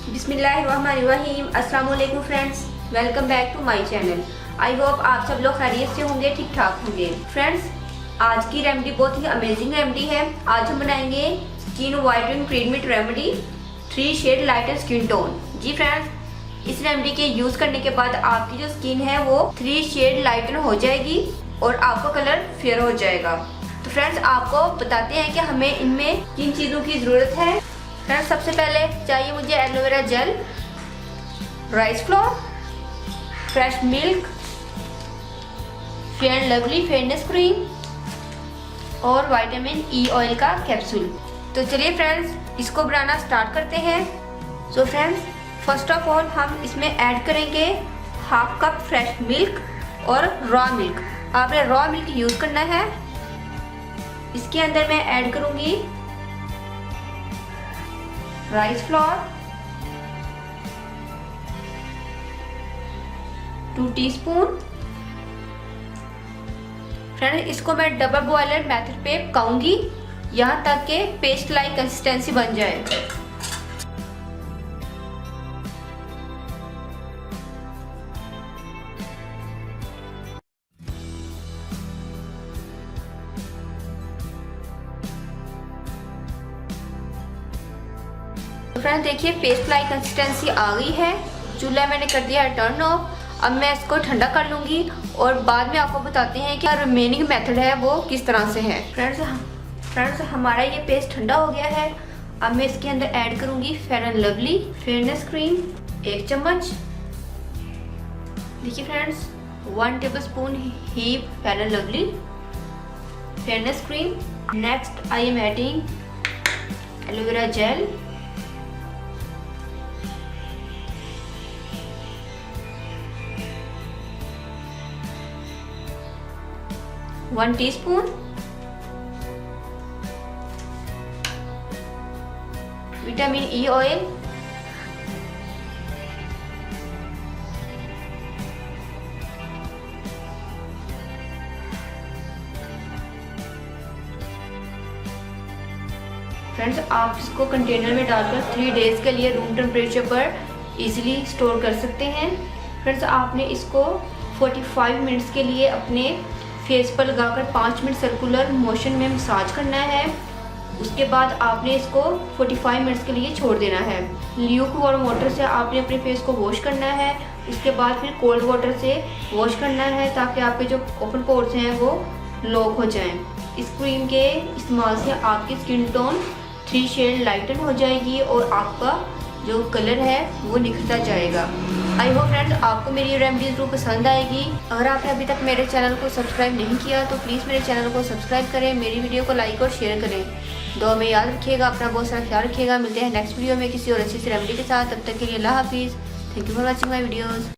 बिस्मिल्लाहिर्रहमानिर्रहीम। अस्सलाम वालेकुम friends, welcome back to my channel. I hope आप सब लोग खैरियत से होंगे, ठीक ठाक होंगे। फ्रेंड्स, आज की रेमेडी बहुत ही अमेजिंग रेमेडी है। आज हम बनाएंगे skin whitening treatment remedy 3 shade lighter skin tone. जी फ्रेंड्स, इस रेमेडी के यूज करने के बाद आपकी जो स्किन है वो 3 शेड लाइटन हो जाएगी और आपका कलर फेयर हो जाएगा। तो फ्रेंड्स, आपको बताते हैं कि हमें इनमें किन चीजों की जरूरत है। फ्रेंड्स, सबसे पहले चाहिए मुझे aloe vera gel, rice flour, fresh milk, fair and lovely fairness cream और विटामिन ई ऑयल का कैप्सूल। तो चलिए फ्रेंड्स, इसको बनाना स्टार्ट करते हैं। So friends, first of all हम इसमें ऐड करेंगे हाफ कप फ्रेश मिल्क और रॉ मिल्क। आपने रॉ मिल्क यूज करना है। इसके अंदर मैं ऐड करूंगी राइस फ्लोर 2 टीस्पून। फ्रेंड्स, इसको मैं डबल बॉयलर मेथड पे पकाऊंगी यहाँ तक के पेस्ट लाइक कंसिस्टेंसी बन जाए। फ्रेंड्स, देखिए पेस्ट लाइक कंसिस्टेंसी आ गई है। चूल्हा मैंने कर दिया है टर्न ऑफ। अब मैं इसको ठंडा कर लूंगी और बाद में आपको बताते हैं कि रिमेनिंग मेथड है वो किस तरह से है। फ्रेंड्स, हमारा ये पेस्ट ठंडा हो गया है। अब मैं इसके अंदर ऐड करूंगी fair and lovely fairness cream 1 चम्मच। देखिए friends, 1 tablespoon he fair and lovely fairness cream. Next I am adding aloe vera gel 1 teaspoon, vitamin E oil, friends, आप इसको कंटेनर में डालकर 3 डेज के लिए रूम टेम्परेचर पर इजीली स्टोर कर सकते हैं। फ्रेंड्स, आपने इसको 45 मिनट्स के लिए अपने फेस पर लगाकर 5 मिनट सर्कुलर मोशन में मसाज करना है। उसके बाद आपने इसको 45 मिनट्स के लिए छोड़ देना है। ल्यूक वार्म वाटर से आपने अपने फेस को वॉश करना है। उसके बाद फिर कोल्ड वाटर से वॉश करना है ताकि आपके जो ओपन पोर्स हैं वो लॉक हो जाएं। इस क्रीम के इस्तेमाल से आपकी स्किन टोन 3 शेड लाइटन हो जाएगी और आपका जो कलर है वो निखरता जाएगा। आई होप फ्रेंड्स, आपको मेरी रेमेडी जरूर पसंद आएगी। अगर आपने अभी तक मेरे चैनल को सब्सक्राइब नहीं किया तो प्लीज़ मेरे चैनल को सब्सक्राइब करें, मेरी वीडियो को लाइक और शेयर करें। दुआ में याद रखिएगा, अपना बहुत सारा ख्याल रखिएगा। मिलते हैं नेक्स्ट वीडियो में किसी और अच्छी सी रेमेडी के साथ। तब तक के लिए अल्लाह हाफिज़। Thank you for watching my videos.